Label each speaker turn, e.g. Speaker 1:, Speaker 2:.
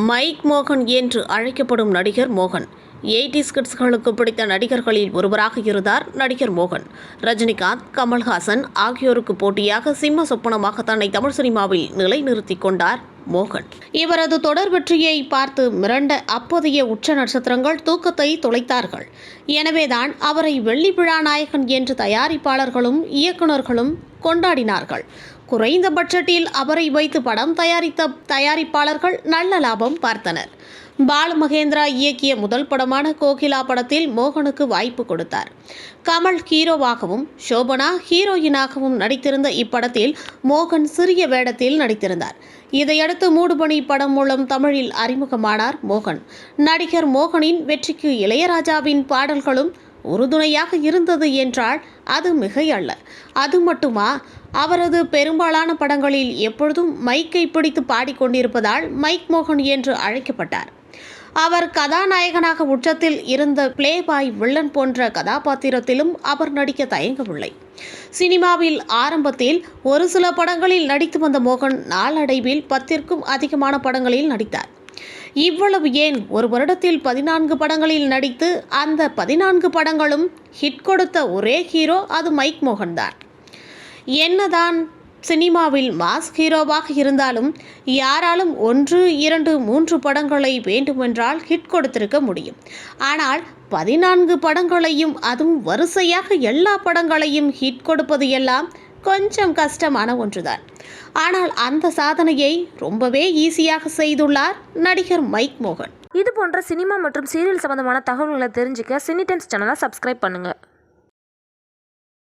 Speaker 1: Mic மோகன் என்று அழைக்கப்படும் நடிகர் மோகன் 80s கிட்ஸ்களுக்கு பிடித்த நடிகர்களில் ஒருவராக இருந்தார் நடிகர் மோகன். ரஜினிகாந்த், கமல்ஹாசன் ஆகியோருக்கு போட்டியாக சிம்ம சொப்பனமாக தன்னை தமிழ் சினிமாவில் நிலைநிறுத்திக் கொண்டார் மோகன். இவரது தொடர் வெற்றியை பார்த்து மிரண்ட அப்போதைய உச்ச நட்சத்திரங்கள் தூக்கத்தை தொலைத்தார்கள். எனவேதான் அவரை வெள்ளி விழா நாயகன் என்று தயாரிப்பாளர்களும் இயக்குநர்களும் கொண்டாடினார்கள். குறைந்த பட்ஜெட்டில் அவரை வைத்து படம் தயாரித்த தயாரிப்பாளர்கள் நல்ல லாபம் பார்த்தனர். பாலுமகேந்திரா இயக்கிய முதல் படமான கோகிலா படத்தில் மோகனுக்கு வாய்ப்பு கொடுத்தார். கமல் ஹீரோவாகவும் சோபனா ஹீரோயினாகவும் நடித்திருந்த இப்படத்தில் மோகன் சிறிய வேடத்தில் நடித்திருந்தார். இதையடுத்து மூடுபனி படம் மூலம் தமிழில் அறிமுகமானார் மோகன். நடிகர் மோகனின் வெற்றிக்கு இளையராஜாவின் பாடல்களும் உறுதுணையாக இருந்தது என்றால் அது மிகையல்ல. அது மட்டுமா, அவரது பெரும்பாலான படங்களில் எப்பொழுதும் மைக்கை பிடித்து பாடிக்கொண்டிருப்பதால் மைக் மோகன் என்று அழைக்கப்பட்டார். அவர் கதாநாயகனாக உச்சத்தில் இருந்த பிளேபாய் வில்லன் போன்ற கதாபாத்திரத்திலும் அவர் நடிக்க தயங்கவில்லை. சினிமாவில் ஆரம்பத்தில் ஒரு சில படங்களில் நடித்து வந்த மோகன் நாளடைவில் 10க்கும் அதிகமான படங்களில் நடித்தார். இவ்வளவு ஏன், ஒரு வருடத்தில் 14 படங்களில் நடித்து அந்த 14 படங்களும் ஹிட் கொடுத்த ஒரே ஹீரோ அது மைக் மோகன் தான். என்னதான் சினிமாவில் மாஸ் ஹீரோவாக இருந்தாலும் யாராலும் 1, 2, 3 படங்களை வேண்டுமென்றால் ஹிட் கொடுத்திருக்க முடியும். ஆனால் 14 படங்களையும், அதுவும் வரிசையாக எல்லா படங்களையும் ஹிட் கொடுப்பது எல்லாம் கொஞ்சம் கஷ்டமான ஒன்றுதான். ஆனால் அந்த சாதனையை ரொம்பவே ஈஸியாக செய்துள்ளார் நடிகர் மைக் மோகன்.
Speaker 2: இது போன்ற சினிமா மற்றும் சீரியல் சம்பந்தமான தகவல்களை தெரிஞ்சுக்க சினி டைம்ஸ் சேனலை சப்ஸ்கிரைப் பண்ணுங்கள்.